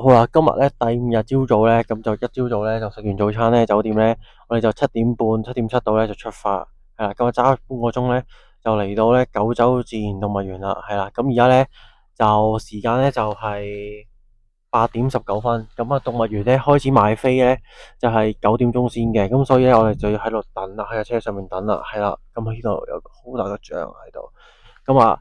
好啦，今日咧第五日朝早咧，咁就一朝早咧就食完早餐咧，酒店咧我哋就7點半、7點7到咧就出發，係啦，咁啊揸半個鐘咧就嚟到咧九州自然動物園啦，係啦，咁而家咧就時間咧就係8點19分，咁啊動物園咧開始買飛咧就係9點鐘先嘅，咁所以咧我哋就要喺度等啦，喺架車上面等啦，係啦，咁呢度有個好大嘅象喺度。咁啊，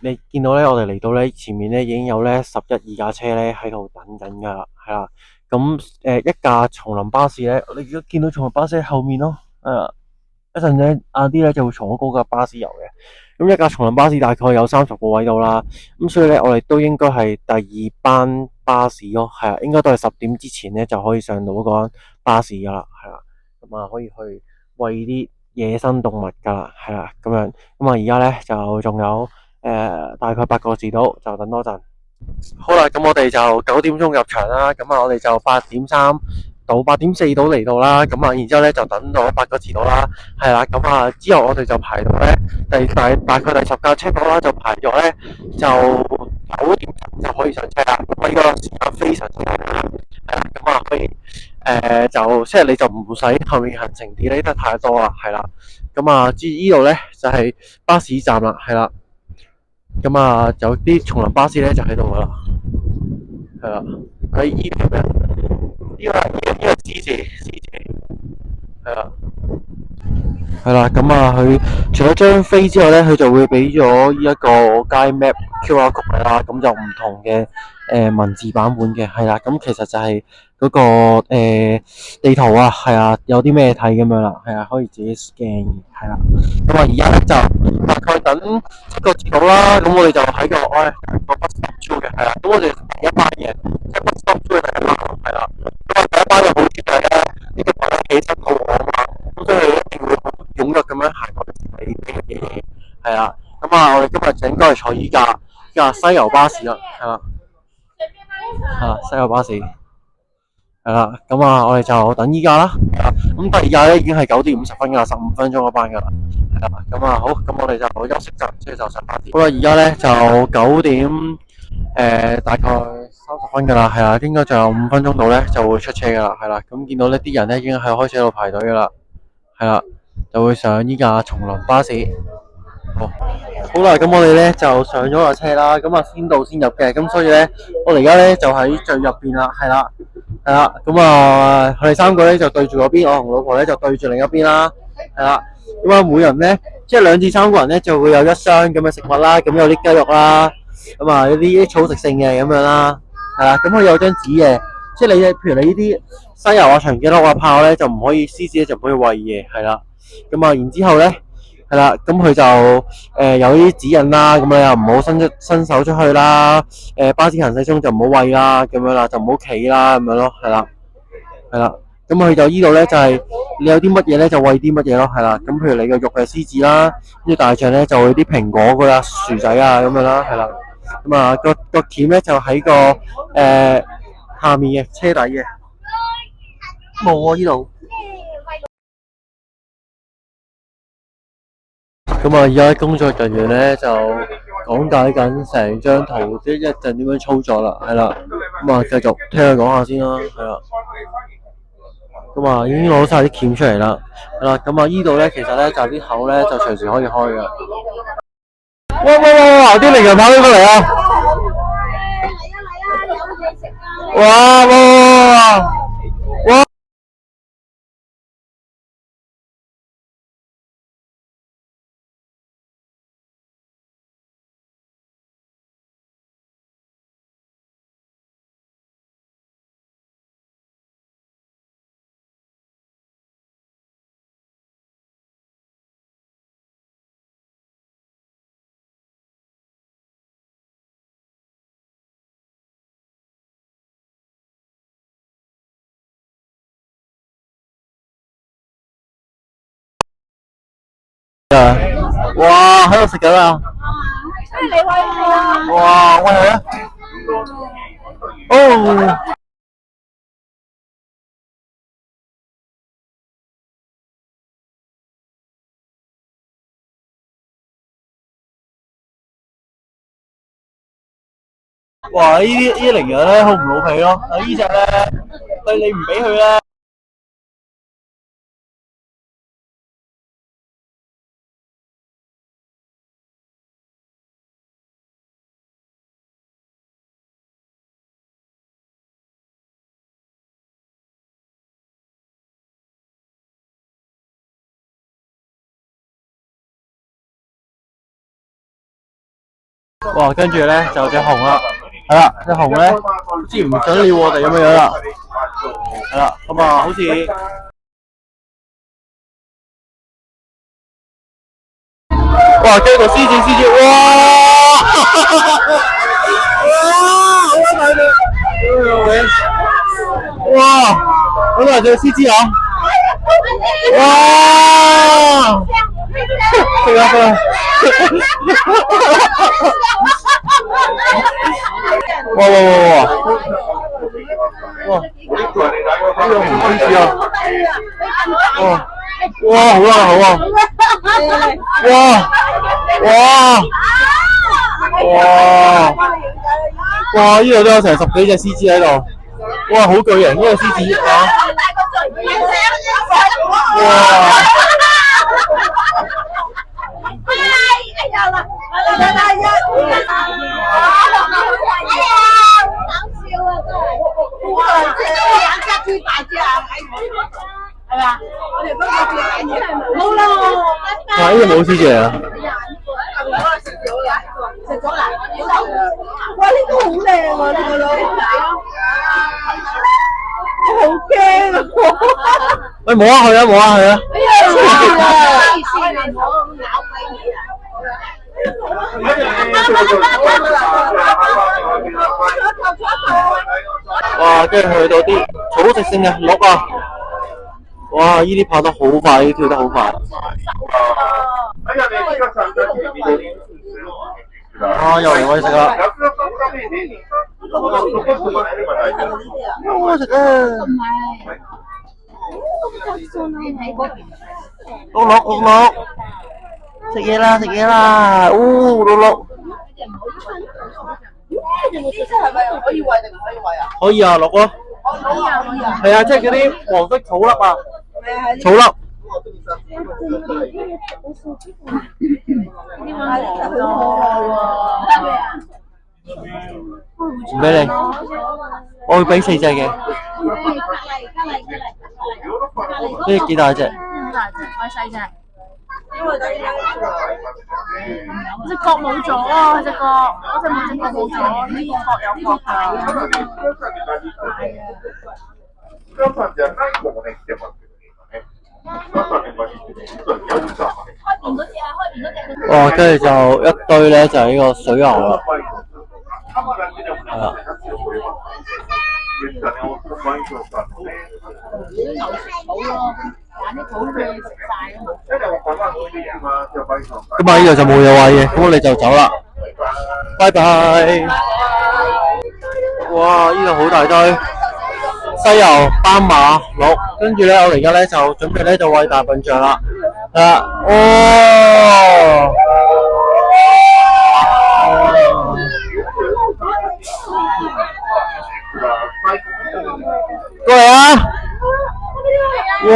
你見到咧，我哋嚟到咧，前面咧已經有咧11、2架車咧喺度等緊噶啦，係啦。咁一架叢林巴士咧，你如果見到叢林巴士喺後面咯，一陣咧晏啲咧就會從嗰架巴士遊嘅。咁一架叢林巴士大概有30個位度啦，咁所以咧我哋都應該係第二班巴士咯，係啊，應該都係10點之前咧就可以上到嗰班巴士噶啦，係啦，咁啊可以去餵啲野生動物噶啦，係啦，咁樣，咁啊而家咧就仲有大概8個字到，就等多陣。好啦，咁我哋就9點鐘入場啦，咁啊我哋就8點3到8點4到嚟到啦，咁啊然之後咧就等到8個字到啦，係啦，咁啊之後我哋就排到咧大概第10架車到啦，就排咗咧就9點就可以上車啦，咁啊呢個時間非常之快啦，係啦，咁啊可以就即係你就唔使後面行程 delay 得太多啦，係啦，咁啊至於呢度咧就係巴士站啦，係啦，咁啊有啲叢林巴士咧就喺度噶啦。係啦，喺依邊咩？呢個獅子，係啦，係啦。咁啊，佢除咗張飛之外咧，佢就會俾咗依一個街 map QR code 啦。咁就唔同嘅文字版本嘅，係啦。咁其實就係嗰個地圖啊，係啊，有啲咩睇咁樣啦，係啊，可以自己 scan 嘅，係啦。咁啊，而家咧就大概等7個字到啦。咁我哋就喺個bus stop 出嘅，係啦。咁我哋第一班嘅，即係 bus stop 出嘅第一班，係啦。咁啊，第一班嘅好處就係咧，呢個班起身好餓啊嘛，咁所以一定會好踴躍咁樣行過嚟睇嘅，係啦。咁啊，我哋今日就應該係坐依架西遊巴士啦，係啦，係啦，西遊巴士。係啦，咁啊，我哋就等依家啦。咁第二架咧已經係9點50分噶啦，15分鐘嗰班噶啦。係啦，咁啊好，咁我哋就休息陣，之後就上巴士。好啦，而家咧就9點大概30分噶啦，係啦，應該仲有5分鐘到咧就會出車噶啦，係啦。咁見到呢啲人咧已經係開始喺度排隊噶啦，係啦，就會上依架叢林巴士。好，好啦，咁我哋咧就上咗架車啦，咁啊先到先入嘅，咁所以咧我哋而家咧就喺最入邊啦，係啦。係啦，咁啊，我哋3個咧就對住嗰邊，我同老婆咧就對住另一邊啦。係啦，咁啊，每人咧即係2至3個人咧就會有一箱咁嘅食物啦，咁有啲雞肉啦，咁啊有啲草食性嘅咁樣啦。係啦，咁佢有張紙嘅，即係你譬如你呢啲西遊啊、長頸鹿啊、豹咧就唔可以，獅子咧就唔可以餵嘢，係啦。咁啊，然之後咧。係啦，咁佢就有啲指引啦，咁你又唔好伸手出去啦，巴士行駛中就唔好餵啦，咁樣啦，就唔好企啦，咁樣咯，係啦，係啦，咁佢就依度咧就係你有啲乜嘢咧就餵啲乜嘢咯，係啦，咁譬如你個肉係獅子啦，跟住大象咧就會啲蘋果噶啦、薯仔啊咁樣啦，係啦，咁啊個鉗咧就喺個下面嘅車底嘅，冇啊依度。咁啊，而家工作人員咧就講解緊成張圖，即一陣點樣操作啦，係啦。咁啊，繼續聽佢講下先啦，係啦。咁啊，已經攞晒啲鉗出嚟啦，係啦。咁啊，依度咧其實咧就啲口咧就隨時可以開噶。哇哇哇哇！啲羚羊跑咗過嚟啊！哇哇哇！哇！喺度食緊啊！哇！喂佢啊！哦！哇！呢啲羚羊咧好唔老皮咯，但呢只咧，你唔俾佢咧。哇！跟住咧就隻熊啦，係啦，隻熊咧好似唔想撩我哋咁樣樣啦，係啦，咁啊好似哇！跟住個獅子，哇！哇！好大隻，哇！好大隻獅子啊！哇！食啊！哇！呢個紅獅子啊！哇！好啊！哇！呢度都有成10幾隻獅子喺度，哇！好巨型呢個獅子啊！哇！哇！呢個冇獅子嚟啊！哇！呢個好靚啊！呢個女仔，我好驚啊！喂，摸下佢啊！哎呀！哇！跟住去到啲草食性嘅鹿啊！哇！呢啲跑得好快，呢啲跳得好快。啊！又嚟我哋食啦！我食啊！鹿，食嘢啦！鹿。係咪可以餵定唔可以餵啊？可以啊，鹿咯。係啊，即係嗰啲黃色草粒啊，草粒。唔俾你，我會俾4隻嘅。呢幾大隻？好大隻，我細隻。隻角冇咗啊！隻角，嗰隻冇隻角冇咗，呢個角有角㗎。哇！跟住就一堆咧，就係呢個水牛啦，係啦。咁啊，呢度就冇嘢餵嘅，咁我哋就走啦，拜拜。哇！呢度好大堆犀牛、斑馬、鹿，跟住咧，我哋而家咧就準備咧就餵大笨象啦，係啦，哦！過嚟啊！哇！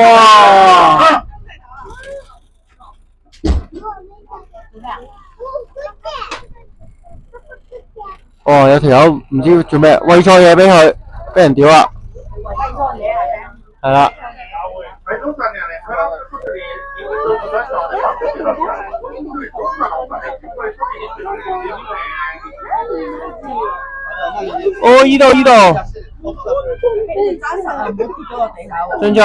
哦，有條友唔知做咩餵錯嘢俾佢，俾人屌啦。係啦。哦，呢度。俊俊。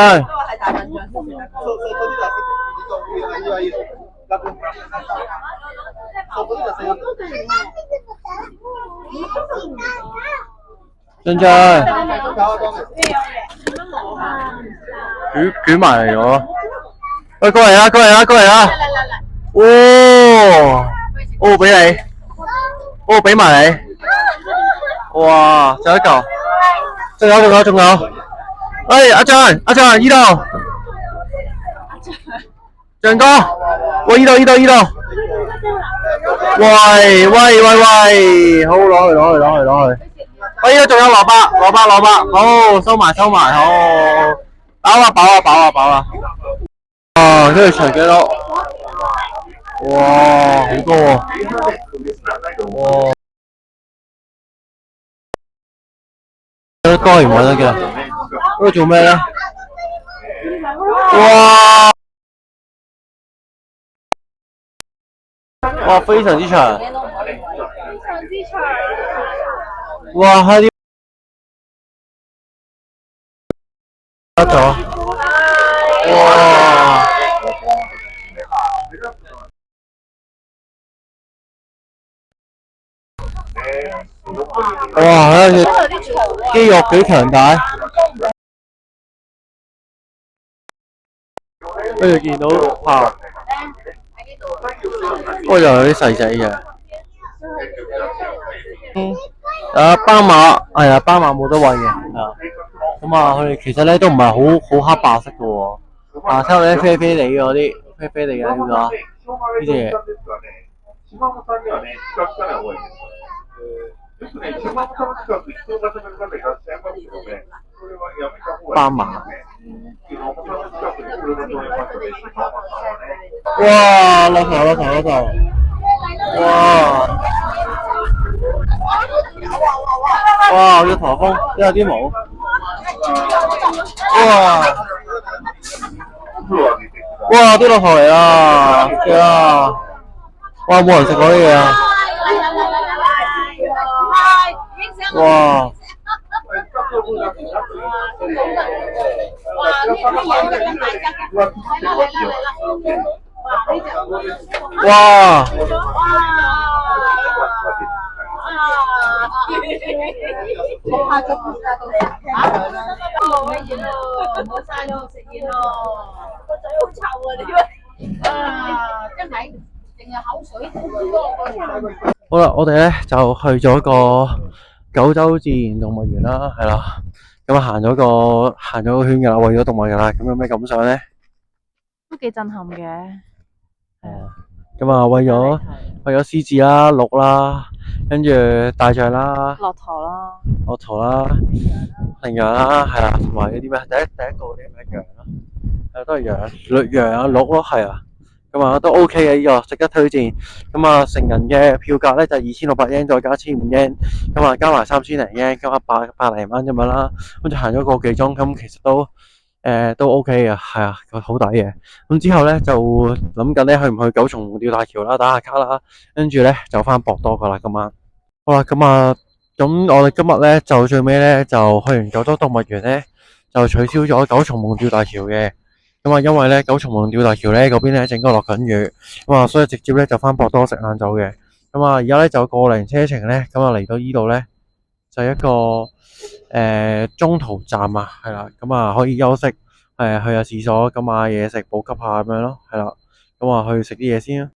俊俊，捲埋嚟咗。喂，過嚟啊！哦，俾你，哦，俾埋你。哇，就一嚿，仲有。喂，阿俊，呢度。俊哥，喂，呢度。喂喂喂喂，好攞去。我依家仲有蘿蔔，好收埋，好飽啊！啊，跟住除幾多？哇，好多喎！哇，多完揾得嘅，嗰度做咩咧？哇，非常之長。哇，喺啲得咗。哇！哇！睇下佢肌肉幾強大。跟住見到啊，不過又有啲細仔嘅。斑馬係啊，斑馬冇得餵嘅啊。咁啊，佢哋其實咧都唔係好黑白色嘅喎。啊，睇下啲啡啡地嗰啲，啡啡地嘅呢個呢隻嘢。斑馬。哇！落頭。哇！有颱風，有啲毛。哇！啲駱駝嚟啊！哇！冇人食嗰啲嘢啊！哇！哇！好啦，我哋咧就去咗個九州自然動物園啦，係啦，咁啊行咗個圈噶啦，餵咗動物噶啦，咁有咩感想咧？都幾震撼嘅。咁啊餵咗獅子啦、鹿啦，跟住大象啦、駱駝啦、羚羊啦，係啦，同埋嗰啲咩？第一個啲咩羊咯？係都係羊啊、鹿咯，係啊。咁啊都 OK 嘅，呢個值得推薦。咁啊成人嘅票價咧就2600 yen 再加1500 yen，咁啊加埋3000零 yen，咁啊百零蚊咁樣啦。咁就行咗個幾鐘，咁其實都 OK 嘅，係啊，好抵嘅。咁之後咧就諗緊咧去唔去九重吊大橋啦，打下卡啦，跟住咧就翻博多噶啦今晚。好啦，咁我哋今日咧就最尾咧就去完九州動物園咧就取消咗九重蒙吊大橋嘅。咁啊，因為咧九重蒙吊大橋咧嗰邊咧整個落緊雨，咁啊，所以直接咧就翻博多食晏晝嘅。咁啊，而家咧就個零車程咧，咁啊嚟到呢度咧就一個中途站啊，係啦，咁啊可以休息，去下廁所，咁買嘢食補給下咁樣咯，係啦，咁啊去食啲嘢先啦。